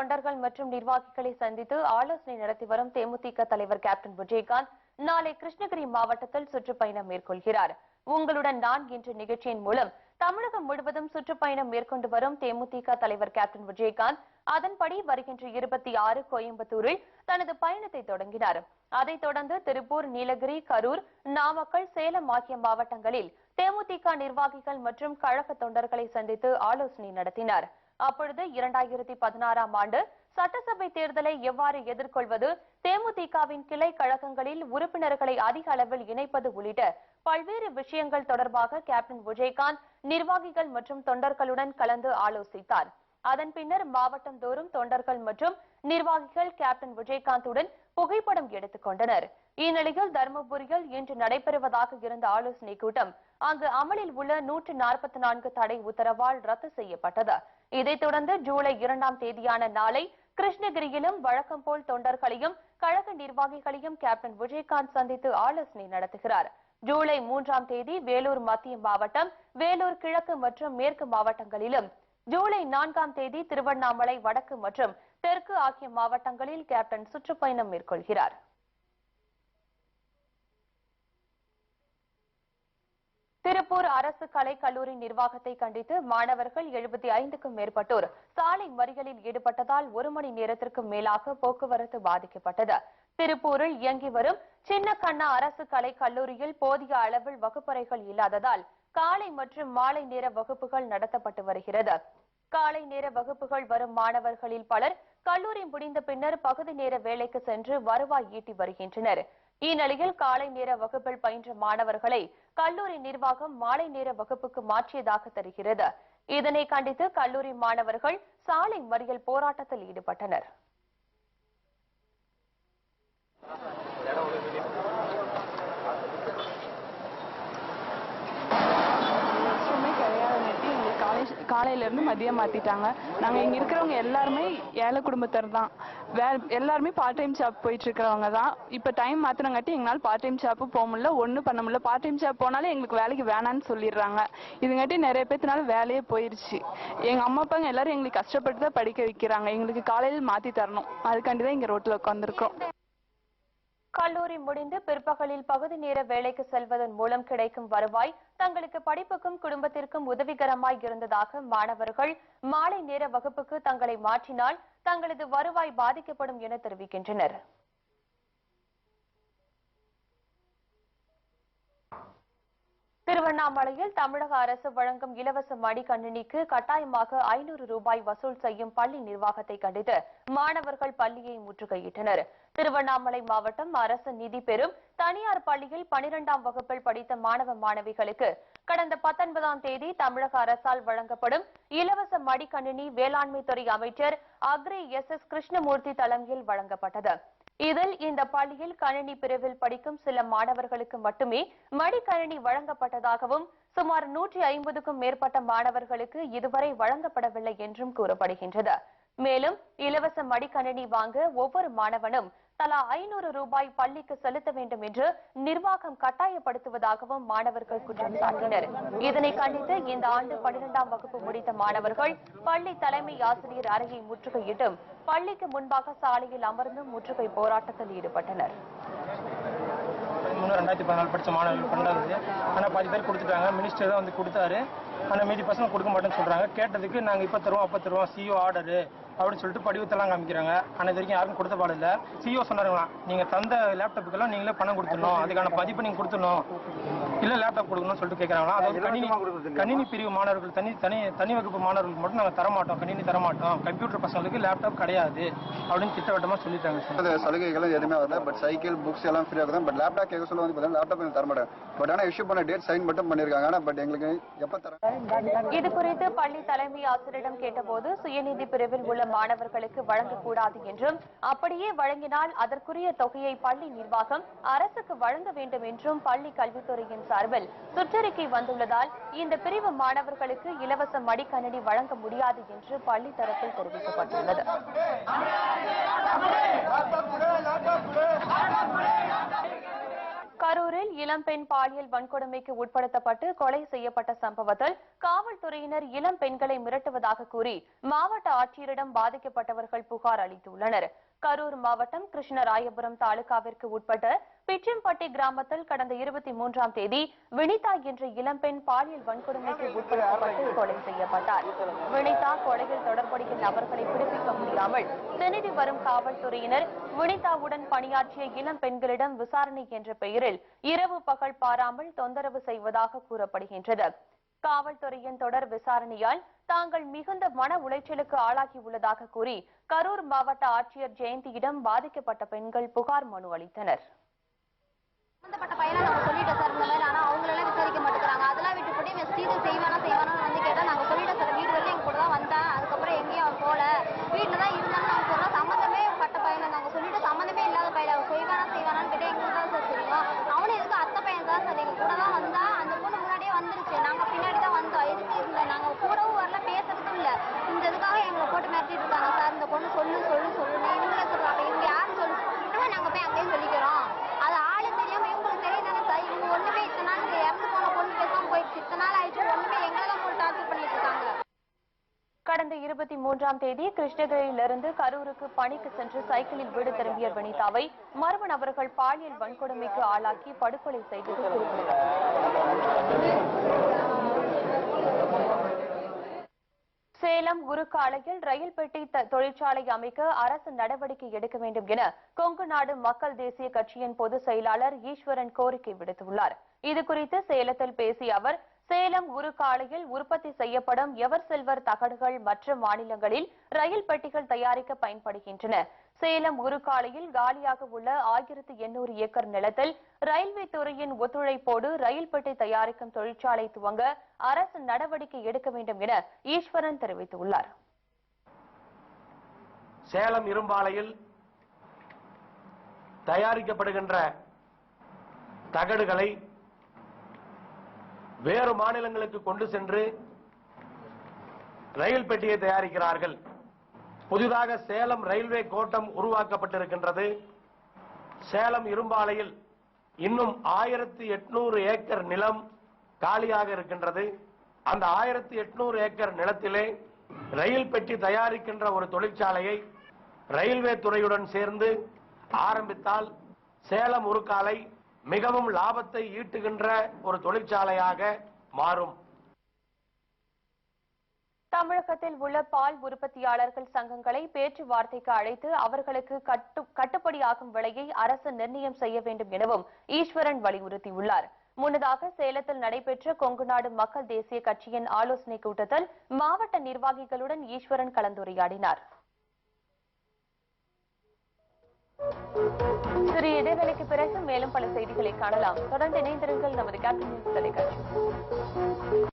தொண்டர்கள் மற்றும் நிர்வாகிகளை சந்தித்து ஆலோசனை நடத்தி வரும் தேமுதிக தலைவர் கேப்டன் விஜயகாந்த் நாளை கிருஷ்ணகிரி மாவட்டத்தில் சுற்றுப்பயணம் மேற்கொள்கிறார். உங்களுடன் நான் என்ற நிகழ்ச்சியின் மூலம் தமிழகம் முழுவதும் சுற்றுப்பயணம் மேற்கொண்டு வரும் தேமுதிக தலைவர் கேப்டன் விஜயகாந்த் அதன்படி வருகின்ற 26 கோயம்புத்தூரில் தனது பயணத்தை தொடங்கினார். அதைத் தொடர்ந்து திருப்பூர், நீலகிரி, கரூர், நாமக்கல், சேலம் ஆகிய மாவட்டங்களில் தேமுதிக நிர்வாகிகள் மற்றும் கழக தொண்டர்களை சந்தித்து ஆலோசனை நடத்தினார். அப்பொழுது 2016ஆம் ஆண்டு சட்டசபை தேர்தலை எவ்வாறு எதிர்கொள்வது, தேமுதிகவின் கிளை கழகங்களில் உறுப்பினர்களை அதிக அளவில் இணைப்பது உள்ளிட்ட பல்வேறு விஷயங்கள் தொடர்பாக கேப்டன் விஜயகாந்த் நிர்வாகிகள் மற்றும் தொண்டர்களுடன் கலந்து ஆலோசித்தார். அதன் பின்னர் மாவட்டம் தோறும் தொண்டர்கள் மற்றும் நிர்வாகிகள் கேப்டன் விஜயகாந்துடன் புகைப்படம் எடுத்துக் கொண்டனர். இந்நிலையில் தருமபுரியில் இன்று நடைபெறுவதாக இருந்த ஆலோசனை கூட்டம் அங்கு அமலில் உள்ள 144 தடை உத்தரவால் ரத்து செய்யப்பட்டது. இதைத் தொடர்ந்து ஜூலை 2ஆம் தேதியான நாளை கிருஷ்ணகிரியிலும் வழக்கம் போல் தொண்டர்களையும் கழக நிர்வாகிகளையும் கேப்டன் விஜயகாந்த் சந்தித்து ஆலோசனை நடத்துகிறார். ஜூலை 3ஆம் தேதி வேலூர் மத்திய மாவட்டம், வேலூர் கிழக்கு மற்றும் மேற்கு மாவட்டங்களிலும், ஜூலை 4ஆம் தேதி திருவண்ணாமலை வடக்கு மற்றும் தெற்கு ஆகிய மாவட்டங்களில் கேப்டன் சுற்றுப்பயணம் மேற்கொள்கிறார். திருப்பூர் அரசு கலைக் கல்லூரி நிர்வாகத்தை கண்டித்து மாணவர்கள் 75க்கும் மேற்பட்டோர் சாலை மறியலில் ஈடுபட்டதால் 1 மணி நேரத்திற்கும் மேலாக போக்குவரத்து பாதிக்கப்பட்டது. திருப்பூரில் இயங்கி வரும் சின்னக்கண்ணா அரசு கலைக் கல்லூரியில் போதிய அளவில் வகுப்பறைகள் இல்லாததால் காலை மற்றும் மாலை நேர வகுப்புகள் நடத்தப்பட்டு வருகிறது. காலை நேர வகுப்புகள் வரும் மாணவர்களில் பலர் கல்லூரி முடிந்த பின்னர் பகுதி நேர வேலைக்கு சென்று வருவாய் ஈட்டி வருகின்றனர். இந்நிலையில் காலை நேர வகுப்பில் பயின்ற மாணவர்களை கல்லூரி நிர்வாகம் மாலை நேர வகுப்புக்கு மாற்றியதாக தெரிகிறது. இதனை கண்டித்து கல்லூரி மாணவர்கள் சாலை மறியல் போராட்டத்தில் ஈடுபட்டனர். காலையில இருந்து மதியம் மாத்திட்டாங்க. நாங்க இங்க இருக்கிறவங்க எல்லாருமே ஏழை குடும்பத்தர் தான். எல்லாருமே பார்ட் டைம் ஜாப் போயிட்டு இருக்கிறவங்க தான். இப்ப டைம் மாத்தினங்காட்டி எங்களால் பார்ட் டைம் ஜாப்பு போக முடியல, ஒன்னும் பண்ண முடியல. பார்ட் டைம் ஜாப் போனாலும் எங்களுக்கு வேலைக்கு வேணான்னு சொல்லிடுறாங்க. இதுங்காட்டி நிறைய பேர்த்தினால வேலையே போயிருச்சு. எங்க அம்மா அப்பாங்க எல்லாரும் எங்களுக்கு கஷ்டப்பட்டு தான் படிக்க வைக்கிறாங்க. எங்களுக்கு காலையில் மாத்தி தரணும், அதுக்காண்டிதான் இங்க ரோட்ல உட்காந்துருக்கோம். கல்லூரி முடிந்து பிற்பகலில் பகுதி நேர வேலைக்கு செல்வதன் மூலம் கிடைக்கும் வருவாய் தங்களுக்கு படிப்புக்கும் குடும்பத்திற்கும் உதவிகரமாய் இருந்ததாக மாணவர்கள் மாலை நேர வகுப்புக்கு தங்களை மாற்றினால் தங்களது வருவாய் பாதிக்கப்படும் என தெரிவிக்கின்றனர். திருவண்ணாமலையில் தமிழக அரசு வழங்கும் இலவச மடிக்கணினிக்கு கட்டாயமாக 500 ரூபாய் வசூல் செய்யும் பள்ளி நிர்வாகத்தை கண்டித்து மாணவர்கள் பள்ளியை முற்றுகையிட்டனர். திருவண்ணாமலை மாவட்டம் அரசு நிதி பெறும் தனியார் பள்ளியில் 12ஆம் வகுப்பில் படித்த மாணவ மாணவிகளுக்கு கடந்த 19ஆம் தேதி தமிழக அரசால் வழங்கப்படும் இலவச மடிக்கணினி வேளாண்மை துறை அமைச்சர் அக்ரி எஸ் கிருஷ்ணமூர்த்தி தலைமையில் வழங்கப்பட்டது. இதில் இந்த பள்ளியில் கணினி பிரிவில் படிக்கும் சில மாணவர்களுக்கு மட்டுமே மடிக்கணினி வழங்கப்பட்டதாகவும் சுமார் 150க்கும் மேற்பட்ட மாணவர்களுக்கு இதுவரை வழங்கப்படவில்லை என்றும் கூறப்படுகின்றது. மேலும் இலவச மடிக்கணினி வாங்க ஒவ்வொரு மாணவனும் தலா 500 ரூபாய் பள்ளிக்கு செலுத்த வேண்டும் என்று நிர்வாகம் கட்டாயப்படுத்துவதாகவும் மாணவர்கள் குற்றம் சாட்டினர். இதனை கண்டித்து இந்த ஆண்டு 12ஆம் வகுப்பு முடித்த மாணவர்கள் பள்ளி தலைமை ஆசிரியர் அறையை முற்றுகையிட்டும் பள்ளிக்கு முன்பாக சாலையில் அமர்ந்து முற்றுகை போராட்டத்தில் ஈடுபட்டனர். 2014 படிச்ச மாணவர்கள் பண்றது, ஆனா பாதி பேர் கொடுத்துட்டாங்க. மினிஸ்டர் தான் வந்து கொடுத்தாரு, ஆனா மீதி பசங்க கொடுக்க மாட்டேன்னு சொல்றாங்க. கேட்டதுக்கு நாங்க இப்ப தருவோம் அப்ப தருவோம், சிஓ ஆர்டரு அப்படின்னு சொல்லிட்டு படிவத்தெல்லாம் காமிக்கிறாங்க. ஆனா இது வரைக்கும் யாருக்கும் கொடுத்த பாடு இல்ல. சிஓ சொன்னாருங்களா, நீங்க தந்த லேப்டாப்புக்கெல்லாம் நீங்களே பணம் கொடுத்துடணும், அதுக்கான பதிப்பு நீங்க கொடுத்துடணும், இல்ல லேப்டாப் கொடுக்கணும்னு சொல்லிட்டு கேட்கறாங்களா. அதாவது கணினி பிரிவு மாணவர்கள் தனி வகுப்பு மாணவர்களுக்கு மட்டும் நாங்க தரமாட்டோம், கணினி தரமாட்டோம், கம்ப்யூட்டர் பசங்களுக்கு லேப்டாப் கிடையாது அப்படின்னு திட்டவட்டமா சொல்லிட்டாங்க. சலுகைகள் எதுவுமே வரல. பட் சைக்கிள் புக்ஸ் எல்லாம் ஃப்ரீயா இருக்கும். பட் லேப்டாப் கேட்க சொல்ல வந்து லேப்டாப் தர மாட்டாங்க. பட் ஆனா இஷ்யூ பண்ண டேட் சைன் மட்டும் பண்ணிருக்காங்க. ஆனா பட் எங்களுக்கு எப்ப தர இது குறித்து பள்ளி தலைமை ஆசிரியரிடம் கேட்டபோது சுயநிதி பிரிவில் உள்ள மாணவர்களுக்கு வழங்கக்கூடாது என்றும், அப்படியே வழங்கினால் அதற்குரிய தொகையை பள்ளி நிர்வாகம் அரசுக்கு வழங்க வேண்டும் என்றும் பள்ளி கல்வித்துறையின் சார்பில் சுற்றறிக்கை வந்துள்ளதால் இந்த பிரிவு மாணவர்களுக்கு இலவச மடிக்கணினி வழங்க முடியாது என்று பள்ளி தரப்பில் தெரிவிக்கப்பட்டுள்ளது. கரூரில் இளம்பெண் பாலியல் வன்கொடுமைக்கு உட்படுத்தப்பட்டு கொலை செய்யப்பட்ட சம்பவத்தில் காவல்துறையினர் இளம் பெண்களை மிரட்டுவதாக கூறி மாவட்ட ஆட்சியரிடம் பாதிக்கப்பட்டவர்கள் புகார் அளித்துள்ளனர். கரூர் மாவட்டம் கிருஷ்ணராயபுரம் தாலுகாவிற்கு உட்பட்ட பிச்சம்பட்டி கிராமத்தில் கடந்த 23ஆம் தேதி வினிதா என்ற இளம்பெண் பாலியல் வன்கொடுமைக்கு உட்படுத்தப்பட்டு கொலை செய்யப்பட்டார். வினிதா கொலையில் தொடர்புடைய நபர்களை பிடிப்பிக்க முடியாமல் திரும்பி வரும் காவல்துறையினர் வினிதாவுடன் பணியாற்றிய இளம் பெண்களிடம் விசாரணை என்ற பெயரில் இரவு பகல் பாராமல் தொந்தரவு செய்வதாக கூறப்படுகின்றது. காவல்துறையின் தொடர் விசாரணையால் தாங்கள் மிகுந்த மன உளைச்சலுக்கு ஆளாகியுள்ளதாக கூறி கரூர் மாவட்ட ஆட்சியர் ஜெயந்தியிடம் பாதிக்கப்பட்ட பெண்கள் புகார் மனு அளித்தனர். சம்பந்தப்பட்ட பையனை நாங்க சொல்லிட்டோம் சார், இந்த மாதிரி. ஆனா அவங்களெல்லாம் விசாரிக்க மாட்டேங்கிறாங்க. அதெல்லாம் விட்டு போட்டு இவன் சீரியல் செய்வானு வந்து கேட்டா நாங்க சொல்லிட்டோம் சார். வீடு வரல எங்க கூட தான் வந்தான், அதுக்கப்புறம் எங்கேயும் அவன் போல, வீட்டுல தான் இருந்தான்னு நாங்க சொல்றோம். சம்மந்தமே பட்ட பையனை நாங்க சொல்லிட்டு சம்மந்தமே இல்லாத பையன் அவன் செய்வானான்னு கேட்டா எங்களுக்கு தான் சார் தெரியும். அவனு எதுக்கு அத்தை பையன் தான் சார், எங்க கூட தான் வந்தா. அந்த பொண்ணு முன்னாடியே வந்துருச்சு, நாங்க பின்னாடி தான் வந்தோம். எதுக்கு இல்லை, நாங்க கூடவும் வரல, பேசுறதும் இல்ல. இந்த இதுக்காக எங்களை போட்டு மிரட்டிட்டு இருக்காங்க சார். இந்த பொண்ணு சொல்லு இவங்களே சொல்றாங்க. இவங்க யாரும் சொல்லு, நாங்க போய் அங்கேயும் சொல்லிக்கிறோம். அது ஆளு தெரியாம இவங்களுக்கு தெரியுதானே சார். இவங்க ஒண்ணுமே இத்தனை நாள் இறந்து போன பொண்ணு பேசாம போயிடுச்சு. இத்தனை நாள் ஆயிடுச்சு, ஒண்ணுமே எங்களெல்லாம் போட்டு டார்ச்சர் பண்ணிட்டு இருக்காங்க. கடந்த 23ஆம் தேதி கிருஷ்ணகிரியிலிருந்து கரூருக்கு பணிக்கு சென்று சைக்கிளில் வீடு திரும்பிய வினிதாவை மர்ம நபர்கள் பாலியல் வன்கொடுமைக்கு ஆளாக்கி படுகொலை செய்தது சேலம் உருக்கு ஆலையில் ரயில் பெட்டி தொழிற்சாலை அமைக்க அரசு நடவடிக்கை எடுக்க வேண்டும் என கொங்கு நாடு மக்கள் தேசிய கட்சியின் பொதுச் செயலாளர் ஈஸ்வரன் கோரிக்கை விடுத்துள்ளார். இதுகுறித்து சேலத்தில் பேசிய அவர், சேலம் உருக்கு ஆலையில் உற்பத்தி செய்யப்படும் எவர் சில்வர் தகடுகள் மற்ற மாநிலங்களில் ரயில் பெட்டிகள் தயாரிக்க பயன்படுகின்றன. சேலம் உருக்கு ஆலையில் காலியாக உள்ள 1800 ஏக்கர் நிலத்தில் ரயில்வே துறையின் ஒத்துழைப்போடு ரயில் பெட்டி தயாரிக்கும் தொழிற்சாலை துவங்க அரசு நடவடிக்கை எடுக்க வேண்டும் என ஈஸ்வரன் தெரிவித்துள்ளார். சேலம் இரும்பாலையில் தயாரிக்கப்படுகின்ற தகடுகளை வேறு மாநிலங்களுக்கு கொண்டு சென்று ரயில் பெட்டியை தயாரிக்கிறார்கள். புதிதாக சேலம் ரயில்வே கோட்டம் உருவாக்கப்பட்டிருக்கின்றது. சேலம் இரும்பாலையில் இன்னும் 1800 ஏக்கர் நிலம் காலியாக இருக்கின்றது. அந்த 1800 ஏக்கர் நிலத்திலே ரயில் பெட்டி தயாரிக்கின்ற ஒரு தொழிற்சாலையை ரயில்வே துறையுடன் சேர்ந்து ஆரம்பித்தால் சேலம் உருக்காலை மிகவும் லாபத்தை ஈட்டுகின்ற ஒரு தொழிற்சாலையாக மாறும். தமிழகத்தில் உள்ள பால் உற்பத்தியாளர்கள் சங்கங்களை பேச்சுவார்த்தைக்கு அழைத்து அவர்களுக்கு கட்டுப்படியாகும் விலையை அரசு நிர்ணயம் செய்ய வேண்டும் எனவும் ஈஸ்வரன் வலியுறுத்தியுள்ளார். முன்னதாக சேலத்தில் நடைபெற்ற கொங்கு நாடு மக்கள் தேசிய கட்சியின் ஆலோசனைக் கூட்டத்தில் மாவட்ட நிர்வாகிகளுடன் ஈஸ்வரன் கலந்துரையாடினார். சிறிய இடைவேளைக்கு பிறகு மேலும் பல செய்திகளை காணலாம். தொடர்ந்து இணைந்திருங்கள் நமது கேப்டன் நியூஸ் தொலைக்காட்சி.